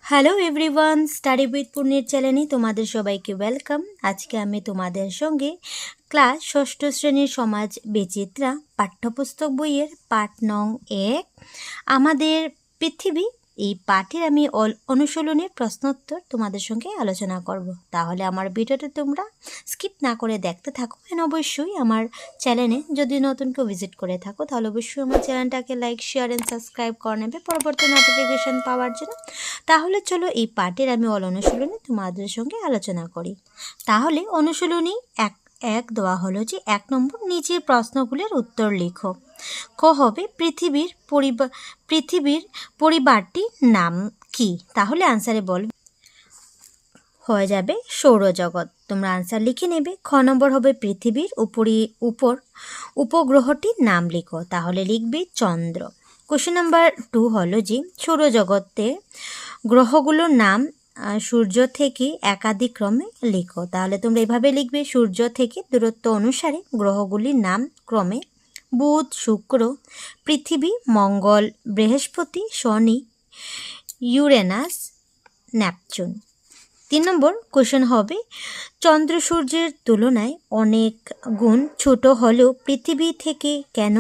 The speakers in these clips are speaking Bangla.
হ্যালো এভরিওয়ান, স্টাডি উইথ পূর্ণির চ্যানেলে তোমাদের সবাইকে ওয়েলকাম। আজকে আমি তোমাদের সঙ্গে ক্লাস ষষ্ঠ শ্রেণীর সমাজ বিচিত্রা পাঠ্যপুস্তক বইয়ের পাঠ নং 1 আমাদের পৃথিবী এই পাঠের আমি অনুশীলনের প্রশ্নোত্তর তোমাদের সঙ্গে আলোচনা করব। তাহলে আমার ভিডিওটা তোমরা স্কিপ না করে দেখতে থাকো। এন্ড অবশ্যই আমার চ্যানেলে যদি নতুন কেউ ভিজিট করে থাকো তাহলে অবশ্যই আমার চ্যানেলটাকে লাইক, শেয়ার অ্যান্ড সাবস্ক্রাইব করে নেবে পরবর্তী নোটিফিকেশন পাওয়ার জন্য। তাহলে চলো এই পাঠের আমি অনুশীলনী তোমাদের সঙ্গে আলোচনা করি। তাহলে অনুশীলনী এক দেওয়া হলো যে 1 নম্বর নিচের প্রশ্নগুলির উত্তর লিখো। ক হবে পৃথিবীর পরিবারটির নাম কি? তাহলে আনসারে বলবে হয়ে যাবে সৌরজগৎ। তোমরা আনসার লিখে নেবে। খ নম্বর হবে পৃথিবীর উপগ্রহটির নাম লিখো। তাহলে লিখবে চন্দ্র। কোশ্চেন নাম্বার 2 হলো যে সৌরজগতের গ্রহগুলোর নাম সূর্য থেকে একাধিক ক্রমে লিখো। তাহলে তোমরা এভাবে লিখবে, সূর্য থেকে দূরত্ব অনুসারে গ্রহগুলির নাম ক্রমে বুধ, শুক্র, পৃথিবী, মঙ্গল, বৃহস্পতি, শনি, ইউরেনাস, নেপচুন। 3 নম্বর কোশ্চেন হবে চন্দ্র সূর্যের তুলনায় অনেক গুণ ছোট হলেও পৃথিবী থেকে কেন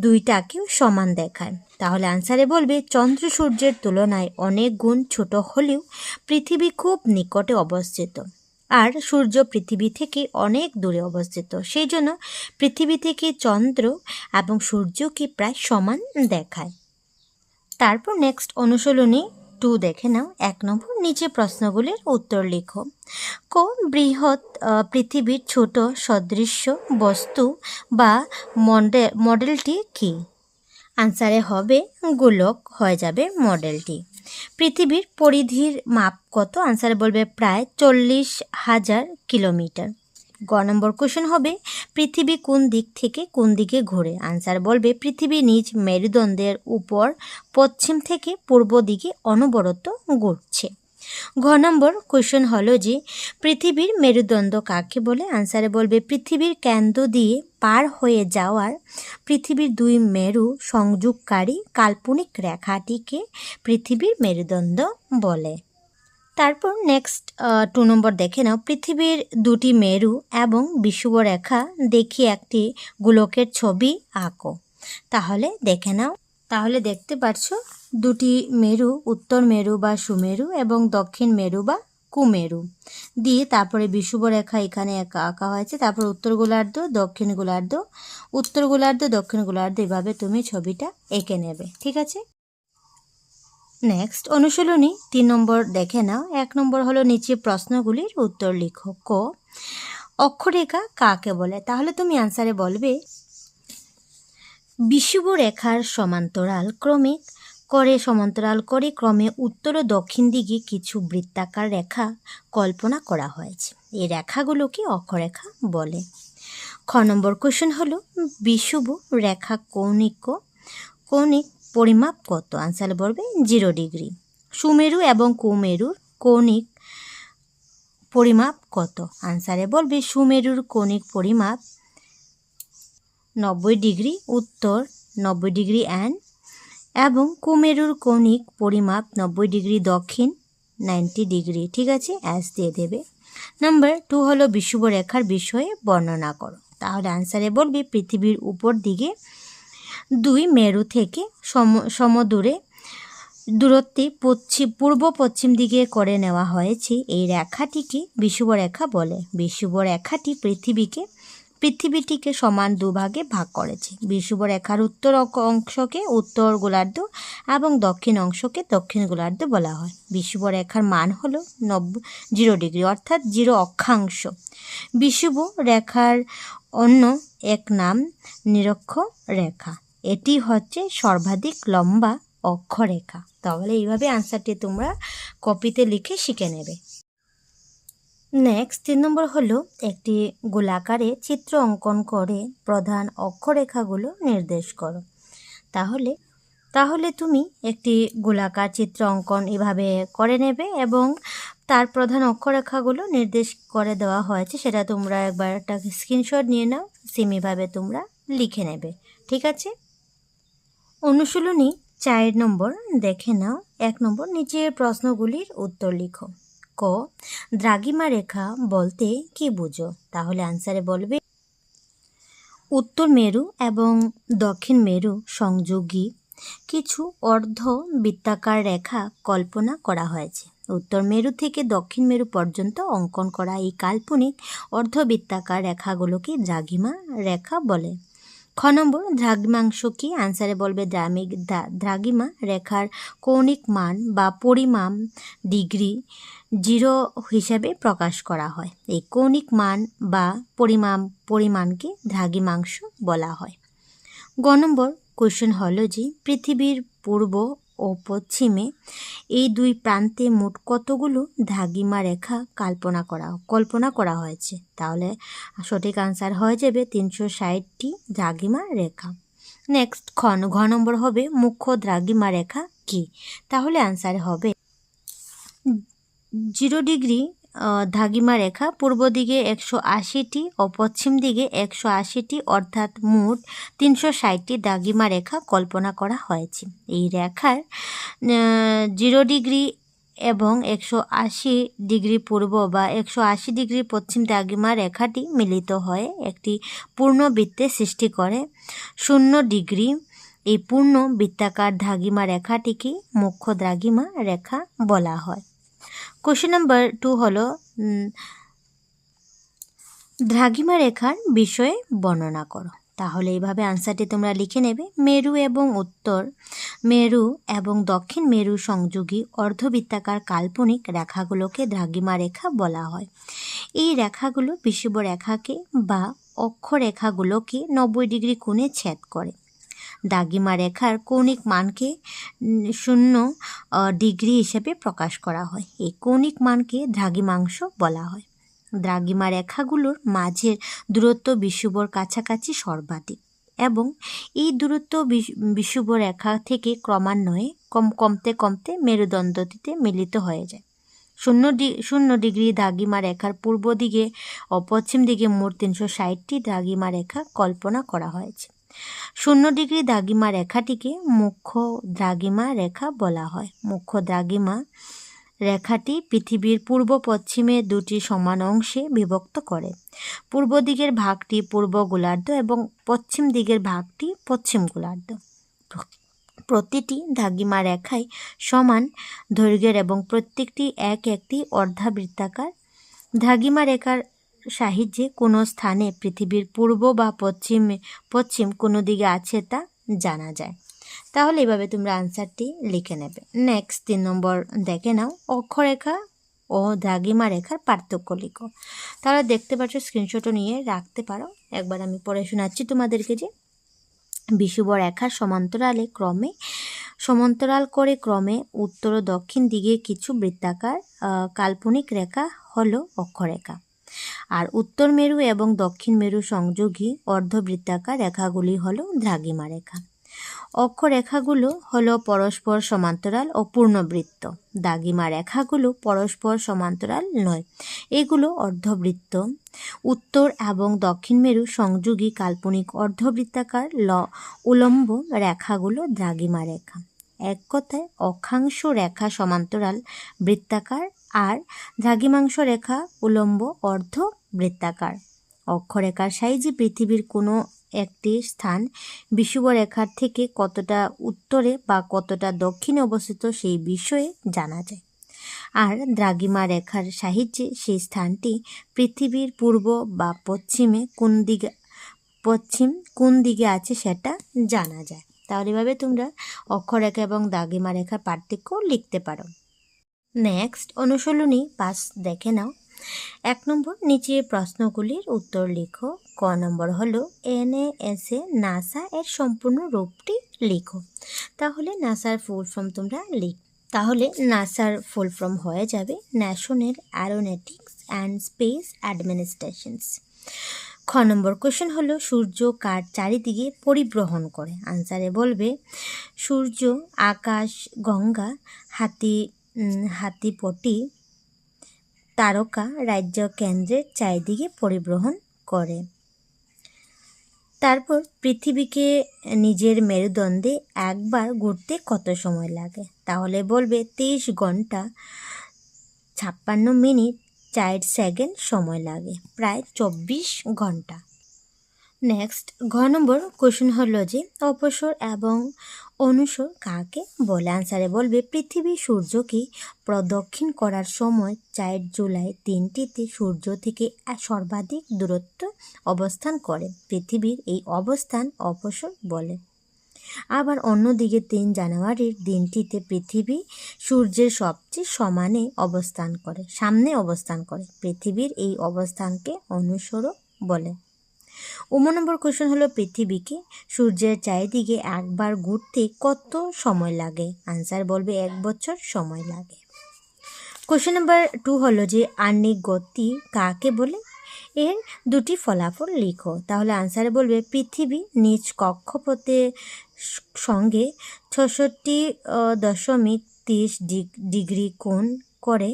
দুইটাকেও সমান দেখায়? তাহলে আনসারে বলবে চন্দ্র সূর্যের তুলনায় অনেক গুণ ছোট হলেও পৃথিবী খুব নিকটে অবস্থিত, আর সূর্য পৃথিবী থেকে অনেক দূরে অবস্থিত। সেই জন্য পৃথিবী থেকে চন্দ্র এবং সূর্যকে প্রায় সমান দেখায়। তারপর নেক্সট অনুশীলনী 2 দেখে নাও। 1 নম্বর নিচে প্রশ্নগুলির উত্তর লিখো। ক বৃহৎ পৃথিবীর ছোট সদৃশ্য বস্তু বা মডেলটি কি? আনসারে হবে গোলক, হয়ে যাবে মডেলটি। পৃথিবীর পরিধির মাপ কত? আনসারে বলবে প্রায় 40,000 কিলোমিটার। গ নম্বর কোশ্চেন হবে পৃথিবী কোন দিক থেকে কোন দিকে ঘোরে? আনসার বলবে পৃথিবী নিজ মেরুদণ্ডের উপর পশ্চিম থেকে পূর্ব দিকে অনবরত ঘুরছে। ঘ নম্বর কোশ্চেন হলো যে পৃথিবীর মেরুদণ্ড কাকে বলে? আনসারে বলবে পৃথিবীর কেন্দ্র দিয়ে পার হয়ে যাওয়ার পৃথিবীর দুই মেরু সংযোগকারী কাল্পনিক রেখাটিকে পৃথিবীর মেরুদণ্ড বলে। তারপর নেক্সট 2 নম্বর দেখে নাও। পৃথিবীর দুটি মেরু এবং বিষুবরেখা দেখিয়ে একটি গোলকের ছবি আঁকো। তাহলে দেখে নাও। তাহলে দেখতে পাচ্ছ দুটি মেরু, উত্তর মেরু বা সুমেরু এবং দক্ষিণ মেরু বা কুমেরু দিয়ে তারপরে বিষুবরেখা এখানে আঁকা হয়েছে। তারপর উত্তর গোলার্ধ, দক্ষিণ গোলার্ধ, উত্তর গোলার্ধ, দক্ষিণ গোলার্ধ, এভাবে তুমি ছবিটা এঁকে নেবে। ঠিক আছে। নেক্সট অনুশীলনী 3 নম্বর দেখে নাও। 1 নম্বর হলো নিচে প্রশ্নগুলির উত্তর লিখো। ক অক্ষরেখা কাকে বলে? তাহলে তুমি আনসারে বলবে বিষুবরেখার সমান্তরাল করে ক্রমে উত্তর ও দক্ষিণ দিকে কিছু বৃত্তাকার রেখা কল্পনা করা হয়েছে। এই রেখাগুলোকে অক্ষরেখা বলে। খ নম্বর কোশ্চেন হলো বিষুব রেখা কৌণিক পরিমাপ কত? আনসার বলবে 0 ডিগ্রি। সুমেরু এবং কুমেরুর কৌণিক পরিমাপ কত? আনসারে বলবে সুমেরুর কৌণিক পরিমাপ 90 ডিগ্রি, উত্তর 90 ডিগ্রি এবং কুমেরুর কৌণিক পরিমাপ 90 ডিগ্রি, দক্ষিণ 90 ডিগ্রি। ঠিক আছে, অ্যাস দিয়ে দেবে। নাম্বার 2 হলো বিষুবরেখার বিষয়ে বর্ণনা করো। তাহলে আনসারে বলবে পৃথিবীর উপর দিকে দুই মেরু থেকে দূরত্বে পূর্ব পশ্চিম দিকে করে নেওয়া হয়েছে। এই রেখাটিকে বিষুবরেখা বলে। বিষুবরেখাটি পৃথিবীটিকে সমান দুভাগে ভাগ করেছে। বিষুবরেখার উত্তর অংশকে উত্তর গোলার্ধ এবং দক্ষিণ অংশকে দক্ষিণ গোলার্ধ বলা হয়। বিষুবরেখার মান হলো 0 ডিগ্রি, অর্থাৎ 0 অক্ষাংশ। বিষুব রেখার অন্য এক নাম নিরক্ষরেখা। এটি হচ্ছে সর্বাধিক লম্বা অক্ষরেখা। তাহলে এইভাবে আনসারটি তোমরা কপিতে লিখে শিখে নেবে। নেক্সট 3 নম্বর হলো একটি গোলাকারে চিত্র অঙ্কন করে প্রধান অক্ষরেখাগুলো নির্দেশ করো। তাহলে তুমি একটি গোলাকার চিত্র অঙ্কন এভাবে করে নেবে এবং তার প্রধান অক্ষরেখাগুলো নির্দেশ করে দেওয়া হয়েছে, সেটা তোমরা একবার একটা স্ক্রিনশট নিয়ে নাও। সেম এভাবে তোমরা লিখে নেবে। ঠিক আছে। অনুশীলনী 4 নম্বর দেখে নাও। 1 নম্বর নিচের প্রশ্নগুলির উত্তর লিখো। ক, দ্রাঘিমা রেখা বলতে কি বুঝো? তাহলে আনসারে বলবে উত্তর মেরু এবং দক্ষিণ মেরু সংযোগী কিছু অর্ধ বৃত্তাকার রেখা কল্পনা করা হয়েছে। উত্তর মেরু থেকে দক্ষিণ মেরু পর্যন্ত অঙ্কন করা এই কাল্পনিক অর্ধবৃত্তাকার রেখাগুলোকে দ্রাঘিমা রেখা বলে। খ নম্বর দ্রাঘিমাংশ কি? আনসারে বলবে দ্রাঘিমা রেখার কৌণিক মান বা পরিমাণ ডিগ্রি 0 হিসাবে প্রকাশ করা হয়। এই কৌণিক মান বা পরিমাণকে দ্রাঘিমাংশ বলা হয়। গ নম্বর কোয়েশ্চেন হলো যে পৃথিবীর পূর্ব ও পশ্চিমে এই দুই প্রান্তে মোট কতগুলো দ্রাঘিমা রেখা কল্পনা করা হয়েছে? তাহলে সঠিক আনসার হয়ে যাবে 360টি দ্রাঘিমা রেখা। নেক্সট ঘ নম্বর হবে মুখ্য দ্রাঘিমা রেখা কি? তাহলে আনসার হবে 0 ডিগ্রি দ্রাঘিমা রেখা পূর্ব দিকে 180টি ও পশ্চিম দিকে 180টি, অর্থাৎ মোট 360টি দ্রাঘিমা রেখা কল্পনা করা হয়েছে। এই রেখার 0 ডিগ্রি এবং 180 ডিগ্রি পূর্ব বা 180 ডিগ্রি পশ্চিম দ্রাঘিমা রেখাটি মিলিত হয়ে একটি পূর্ণ বৃত্তের সৃষ্টি করে 0 ডিগ্রি। এই পূর্ণ বৃত্তাকার দ্রাঘিমা রেখাটিকে মুখ্য দ্রাঘিমা রেখা বলা হয়। কোশ্চেন নাম্বার 2 হলো দ্রাঘিমা রেখার বিষয়ে বর্ণনা করো। তাহলে এইভাবে আনসারটি তোমরা লিখে নেবে। মেরু এবং দক্ষিণ মেরু সংযোগী অর্ধবৃত্তাকার কাল্পনিক রেখাগুলোকে দ্রাঘিমা রেখা বলা হয়। এই রেখাগুলো বিষুব রেখাকে বা অক্ষরেখাগুলোকে 90 ডিগ্রি কোণে ছেদ করে। দ্রাঘিমা রেখার কৌণিক মানকে 0 ডিগ্রি হিসেবে প্রকাশ করা হয়। এই কৌণিক মানকে দ্রাঘিমাংশ বলা হয়। দ্রাঘিমা রেখাগুলোর মাঝের দূরত্ব বিষুবর কাছাকাছি সর্বাধিক এবং এই দূরত্ব বিষুব রেখা থেকে ক্রমান্বয়ে কমতে কমতে মেরুদণ্ডটিতে মিলিত হয়ে যায়। 0 ডিগ্রি দ্রাঘিমা রেখার পূর্ব দিকে ও পশ্চিম দিকে মোট 360টি দ্রাঘিমা রেখা কল্পনা করা হয়েছে। 0 ডিগ্রি দ্রাঘিমা রেখাটিকে মুখ্য দ্রাঘিমা রেখা বলা হয়। মুখ্য দ্রাঘিমা রেখাটি পৃথিবীর পূর্ব পশ্চিমে দুটি সমান অংশে বিভক্ত করে। পূর্ব দিকের ভাগটি পূর্ব গোলার্ধ এবং পশ্চিম দিকের ভাগটি পশ্চিম গোলার্ধ। প্রতিটি দ্রাঘিমা রেখায় সমান দৈর্ঘ্যের এবং প্রত্যেকটি একটি অর্ধবৃত্তাকার। দ্রাঘিমা রেখার সাহায্যে কোনো স্থানে পৃথিবীর পূর্ব বা পশ্চিম কোনো দিকে আছে তা জানা যায়। তাহলে এভাবে তোমরা আনসারটি লিখে নেবে। নেক্সট 3 নম্বর দেখে নাও। অক্ষরেখা ও দ্রাঘিমা রেখার পার্থক্য লিখো। তাহলে দেখতে পাচ্ছ, স্ক্রিনশটও নিয়ে রাখতে পারো। একবার আমি পড়ে শোনাচ্ছি তোমাদেরকে যে বিষুব রেখার সমান্তরাল করে ক্রমে উত্তর ও দক্ষিণ দিকে কিছু বৃত্তাকার কাল্পনিক রেখা হলো অক্ষরেখা। আর উত্তর মেরু এবং দক্ষিণ মেরু সংযোগী অর্ধবৃত্তাকার রেখাগুলি হলো দ্রাঘিমা রেখা। অক্ষরেখাগুলো হলো পরস্পর সমান্তরাল ও পূর্ণবৃত্ত। দ্রাঘিমা রেখাগুলো পরস্পর সমান্তরাল নয়, এগুলো অর্ধবৃত্ত। উত্তর এবং দক্ষিণ মেরু সংযোগী কাল্পনিক অর্ধবৃত্তাকার উলম্ব রেখাগুলো দ্রাঘিমা রেখা। এক কথায় অক্ষাংশ রেখা সমান্তরাল বৃত্তাকার আর দ্রাঘিমাংশ রেখা উলম্ব অর্ধবৃত্তাকার। অক্ষরেখার সাহায্যে পৃথিবীর কোনো একটি স্থান বিষুব রেখার থেকে কতটা উত্তরে বা কতটা দক্ষিণে অবস্থিত সেই বিষয়ে জানা যায়। আর দ্রাঘিমা রেখার সাহায্যে সেই স্থানটি পৃথিবীর পূর্ব বা পশ্চিম কোন দিকে আছে সেটা জানা যায়। তাহলে এভাবে তোমরা অক্ষরেখা এবং দ্রাঘিমা রেখার পার্থক্য লিখতে পারো। নেক্সট অনুশীলনী 5 দেখে নাও। 1 নম্বর নিচে প্রশ্নগুলির উত্তর লিখো। ক নম্বর হলো NASA নাসা এর সম্পূর্ণ রূপটি লিখো। তাহলে নাসার ফুল ফর্ম তোমরা তাহলে নাসার ফুল ফর্ম হয়ে যাবে national Aeronautics and space administrations. খ নম্বর কোশ্চেন হলো সূর্য কার চারিদিকে পরিভ্রমণ করে? আনসারে বলবে সূর্য আকাশ গঙ্গা হাতিপটি তারকা রাজ্য কেন্দ্রের চারিদিকে পরিভ্রমণ করে। তারপর পৃথিবীকে নিজের মেরুদণ্ডে একবার ঘুরতে কত সময় লাগে? তাহলে বলবে 23 ঘন্টা 56 মিনিট 4 সেকেন্ড সময় লাগে, প্রায় 24 ঘন্টা। নেক্সট ঘ নম্বর কোশ্চেন হলো যে অপসর এবং অনুসর কাকে বলে? আনসারে বলবে পৃথিবী সূর্যকে প্রদক্ষিণ করার সময় 4 জুলাই 3টিতে সূর্য থেকে সর্বাধিক দূরত্ব অবস্থান করে। পৃথিবীর এই অবস্থান অপসর বলে। আবার অন্যদিকে 3 জানুয়ারির দিনটিতে পৃথিবী সূর্যের সবচেয়ে সামনে অবস্থান করে। পৃথিবীর এই অবস্থানকে অনুসরও বলে। 19 নম্বর কোশ্চেন হলো পৃথিবীকে সূর্যের চারিদিকে একবার ঘুরতে কত সময় লাগে? আনসার বলবে 1 বছর সময় লাগে। কোশ্চেন নাম্বার 2 হলো যে আহ্নিক গতি কাকে বলে? এর দুটি ফলাফল লিখো। তাহলে আনসারে বলবে পৃথিবী নিজ কক্ষপথের সঙ্গে 66.30 ডিগ্রি কোণ করে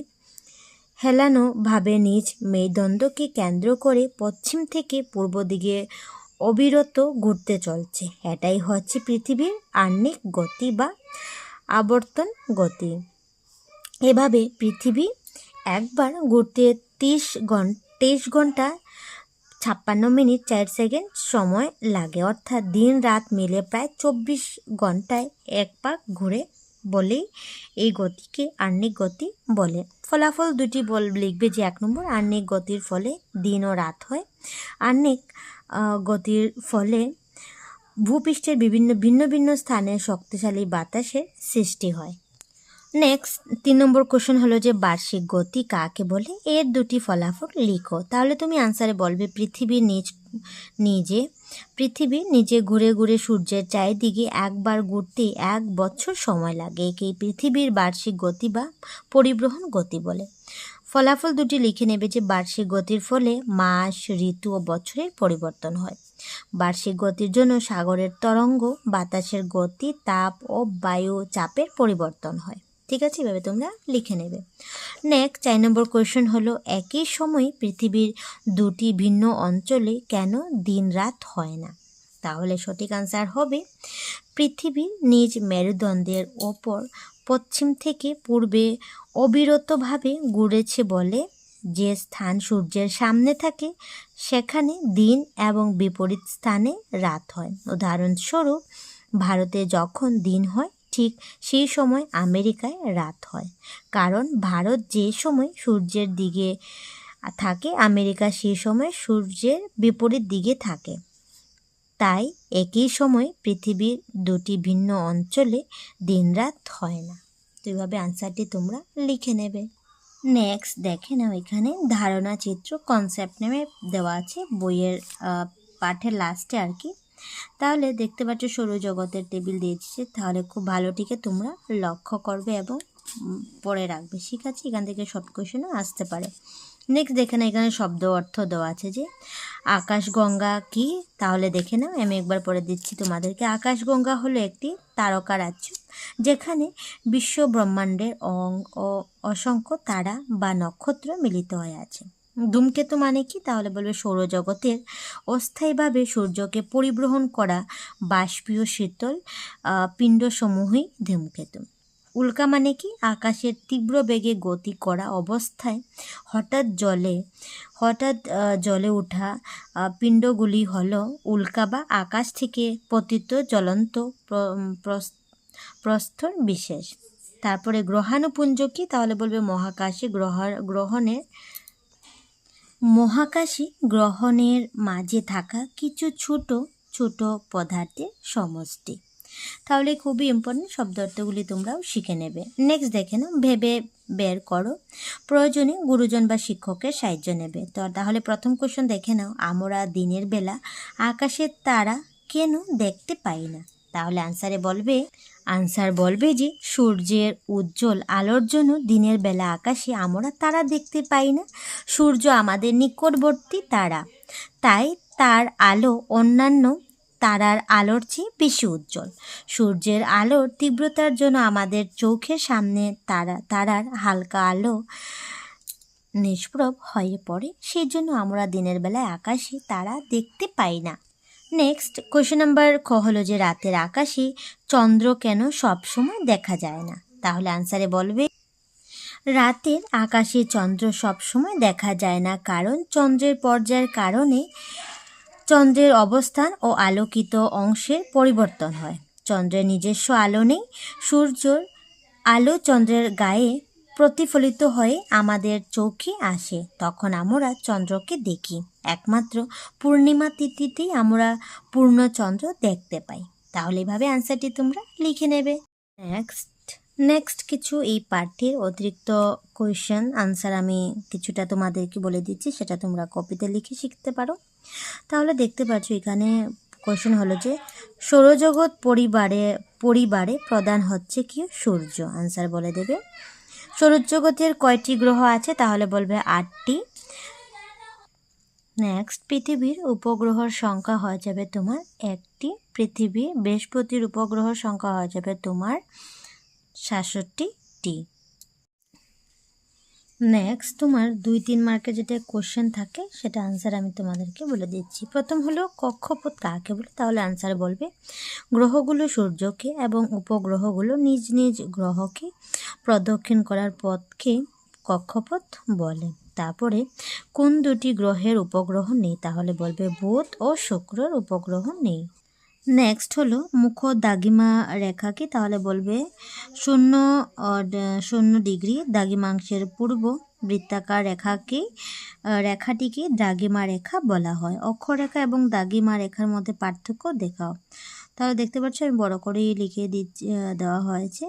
হেলানোভাবে নিজ মেরুদণ্ডকে কেন্দ্র করে পশ্চিম থেকে পূর্ব দিকে অবিরত ঘুরতে চলছে। এটাই হচ্ছে পৃথিবীর আহ্নিক গতি বা আবর্তন গতি। এভাবে পৃথিবী একবার ঘুরতে 23 ঘন্টা 56 মিনিট 4 সেকেন্ড সময় লাগে, অর্থাৎ দিন রাত মিলে প্রায় 24 ঘন্টায় এক পাক ঘুরে, বলেই এই গতিকে আহ্নিক গতি বলে। ফলাফল দুটি লিখবে যে 1 নম্বর আহ্নিক গতির ফলে দিন ও রাত হয়। আহ্নিক গতির ফলে ভূপৃষ্ঠের ভিন্ন ভিন্ন স্থানে শক্তিশালী বাতাসের সৃষ্টি হয়। নেক্সট 3 নম্বর কোশ্চেন হলো যে বার্ষিক গতি কাকে বলে? এর দুটি ফলাফল লিখো। তাহলে তুমি আনসারে বলবে পৃথিবী নিজে ঘুরে ঘুরে সূর্যের চারিদিকে একবার ঘুরতে 1 বছর সময় লাগে। একেই পৃথিবীর বার্ষিক গতি বা পরিবহন গতি বলে। ফলাফল দুটি লিখে নেবে যে বার্ষিক গতির ফলে মাস, ঋতু ও বছরের পরিবর্তন হয়। বার্ষিক গতির জন্য সাগরের তরঙ্গ, বাতাসের গতি, তাপ ও বায়ু চাপের পরিবর্তন হয়। ঠিক আছে, এভাবে তোমরা লিখে নেবে। নেক্সট 4 নম্বর কোয়েশ্চেন হলো একই সময় পৃথিবীর দুটি ভিন্ন অঞ্চলে কেন দিন রাত হয় না? তাহলে সঠিক আনসার হবে পৃথিবী নিজ মেরুদণ্ডের ওপর পশ্চিম থেকে পূর্বে অবিরতভাবে ঘুরেছে বলে যে স্থান সূর্যের সামনে থাকে সেখানে দিন এবং বিপরীত স্থানে রাত হয়। উদাহরণস্বরূপ ভারতে যখন দিন হয় ঠিক সেই সময় আমেরিকায় রাত হয়, কারণ ভারত যে সময় সূর্যের দিকে থাকে আমেরিকা সেই সময় সূর্যের বিপরীত দিকে থাকে। তাই একই সময় পৃথিবীর দুটি ভিন্ন অঞ্চলে দিনরাত হয় না। তো এইভাবে আনসারটি তোমরা লিখে নেবে। নেক্সট দেখে নাও, এখানে ধারণা চিত্র কনসেপ্ট নেমে দেওয়া আছে বইয়ের পাঠের লাস্টে আর কি। তাহলে দেখতে পাচ্ছ সৌরজগতের টেবিল দিয়েছে, তাহলে খুব ভালোটিকে তোমরা লক্ষ্য করবে এবং পড়ে রাখবে। ঠিক আছে, এখান থেকে শর্ট কোয়েশ্চেনও আসতে পারে। নেক্সট দেখে না, এখানে শব্দ অর্থ দেওয়া আছে যে আকাশগঙ্গা কি? তাহলে দেখে নাও, আমি একবার পড়ে দিচ্ছি তোমাদেরকে। আকাশগঙ্গা হলো একটি তারকা রাজ্য যেখানে বিশ্ব ব্রহ্মাণ্ডের অসংখ্য তারা বা নক্ষত্র মিলিত হয়ে আছে। ধূমকেতু মানে কি? তাহলে বলবে সৌরজগতের অস্থায়ীভাবে সূর্যকে পরিবহন করা বাষ্পীয় শীতল পিণ্ডসমূহই ধূমকেতু। উল্কা মানে কি? আকাশের তীব্র বেগে গতি করা অবস্থায় হঠাৎ জ্বলে ওঠা পিণ্ডগুলি হলো উল্কা বা আকাশ থেকে পতিত জ্বলন্ত প্রস্তর বিশেষ। তারপরে গ্রহাণুপুঞ্জ কি? তাহলে বলবে মহাকাশী গ্রহণের মাঝে থাকা কিছু ছোট ছোট পদার্থের সমষ্টি। তাহলে খুবই ইম্পর্টেন্ট শব্দ অর্থগুলি তোমরাও শিখে নেবে। নেক্সট দেখে নাও, ভেবে বের করো, প্রয়োজনে গুরুজন বা শিক্ষকের সাহায্য নেবে। তো তাহলে প্রথম কোশ্চেন দেখে নাও, আমরা দিনের বেলা আকাশের তারা কেন দেখতে পাই না? তাহলে আনসার বলবে যে সূর্যের উজ্জ্বল আলোর জন্য দিনের বেলা আকাশে আমরা তারা দেখতে পাই না। সূর্য আমাদের নিকটবর্তী তারা, তাই তার আলো অন্যান্য তারার আলোর চেয়ে বেশি উজ্জ্বল। সূর্যের আলোর তীব্রতার জন্য আমাদের চোখের সামনে তারার হালকা আলো নিষ্প্রভ হয়ে পড়ে, সেই জন্য আমরা দিনের বেলায় আকাশে তারা দেখতে পাই না। নেক্সট কোয়েশ্চেন নাম্বার খ হলো যে রাতের আকাশে চন্দ্র কেন সবসময় দেখা যায় না? তাহলে আনসারে বলবে রাতের আকাশে চন্দ্র সবসময় দেখা যায় না, কারণ চন্দ্রের পর্যায়ের কারণে চন্দ্রের অবস্থান ও আলোকিত অংশের পরিবর্তন হয়। চন্দ্রের নিজস্ব আলো নেই, সূর্যের আলো চন্দ্রের গায়ে প্রতিফলিত হয়ে আমাদের চোখে আসে, তখন আমরা চন্দ্রকে দেখি। একমাত্র পূর্ণিমা তিথিতেই আমরা পূর্ণচন্দ্র দেখতে পাই। তাহলে এভাবে আনসারটি তোমরা লিখে নেবে। নেক্সট কিছু এই পাঠ্যের অতিরিক্ত কোয়েশ্চেন আনসার আমি কিছুটা তোমাদেরকে বলে দিচ্ছি, সেটা তোমরা কপিতে লিখে শিখতে পারো। তাহলে দেখতে পাচ্ছ এখানে কোয়েশ্চেন হলো যে সৌরজগৎ পরিবারে প্রধান হচ্ছে কি? সূর্য। আনসার বলে দেবে সৌরজগতের কয়টি গ্রহ আছে? তাহলে বলবে 8টি। নেক্সট পৃথিবীর উপগ্রহর সংখ্যা হয়ে যাবে তোমার 1টি। বৃহস্পতির উপগ্রহর সংখ্যা হয়ে যাবে তোমার 67টি। নেক্সট তোমার 2-3 মার্কের যেটা কোশ্চেন থাকে সেটা আনসার আমি তোমাদেরকে বলে দিচ্ছি। প্রথম হলো কক্ষপথ কাকে বলে? তাহলে আনসার বলবে গ্রহগুলো সূর্যকে এবং উপগ্রহগুলো নিজ নিজ গ্রহকে প্রদক্ষিণ করার পথকে কক্ষপথ বলে। তারপরে কোন দুটি গ্রহের উপগ্রহ নেই? তাহলে বলবে বুধ ও শুক্রের উপগ্রহ নেই। নেক্সট হলো মুখ দাগিমা রেখা কি? তাহলে বলবে 0 দ্রাঘিমাংশের পূর্ব বৃত্তাকার রেখাটিকে দ্রাঘিমা রেখা বলা হয়। অক্ষরেখা এবং দ্রাঘিমা রেখার মধ্যে পার্থক্য দেখাও। তাহলে দেখতে পাচ্ছ আমি বড় করেই লিখে দেওয়া হয়েছে,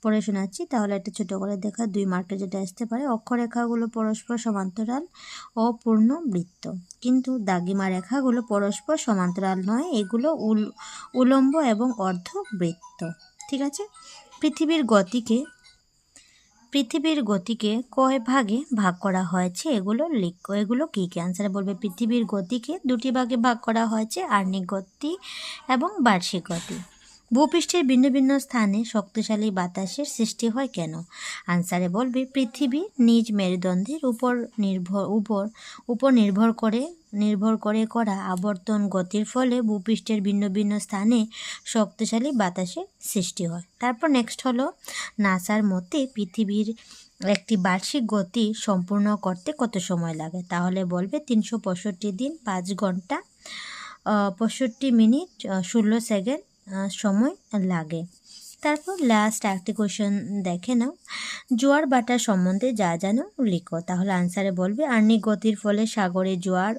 পড়ে শোনাচ্ছি। তাহলে একটা ছোট করে দেখা 2 মার্কে যেটা আসতে পারে, অক্ষরেখাগুলো পরস্পর সমান্তরাল ও পূর্ণ বৃত্ত, কিন্তু দাগিমা রেখাগুলো পরস্পর সমান্তরাল নয়, এগুলো উলম্ব এবং অর্ধবৃত্ত। ঠিক আছে। পৃথিবীর গতিকে কয় ভাগে ভাগ করা হয়েছে? এগুলো লিখো। এগুলো কী কী? আনসারে বলবে পৃথিবীর গতিকে 2টি ভাগে ভাগ করা হয়েছে, আহ্নিক গতি এবং বার্ষিক গতি। ভূপৃষ্ঠের ভিন্ন ভিন্ন স্থানে শক্তিশালী বাতাসের সৃষ্টি হয় কেন? আনসারে বলবে পৃথিবী নিজ মেরুদণ্ডের উপর নির্ভর করে করা আবর্তন গতির ফলে ভূপৃষ্ঠের ভিন্ন ভিন্ন স্থানে শক্তিশালী বাতাসের সৃষ্টি হয়। তারপর নেক্সট হলো নাসার মতে পৃথিবীর একটি বার্ষিক গতি সম্পূর্ণ করতে কত সময় লাগে? তাহলে বলবে 365 দিন 5 ঘন্টা 65 মিনিট 16 সেকেন্ড সময় লাগে। তারপর লাস্ট একটি কোয়েশ্চেন দেখে নাও, জোয়ার ভাটার সম্বন্ধে যা জানো লিখো। তাহলে আনসারে বলবে আহ্নিক গতির ফলে সাগরে জোয়ার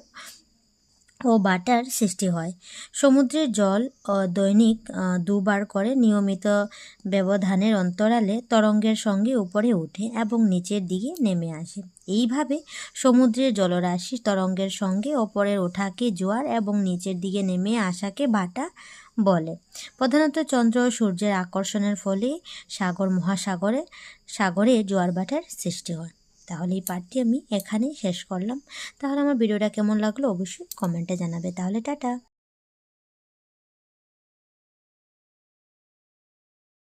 ও ভাটার সৃষ্টি হয়। সমুদ্রের জল দৈনিক 2 বার করে নিয়মিত ব্যবধানের অন্তরালে তরঙ্গের সঙ্গে উপরে ওঠে এবং নিচের দিকে নেমে আসে। এইভাবে সমুদ্রের জলরাশি তরঙ্গের সঙ্গে ওপরে ওঠাকে জোয়ার এবং নিচের দিকে নেমে আসাকে ভাটা বলে। প্রধানত চন্দ্র ও সূর্যের আকর্ষণের ফলে সাগরে জোয়ার ভাটার সৃষ্টি হয়। তাহলে এই পাঠটি আমি এখানেই শেষ করলাম। তাহলে আমার ভিডিওটা কেমন লাগলো অবশ্যই কমেন্টে জানাবে। তাহলে টাটা।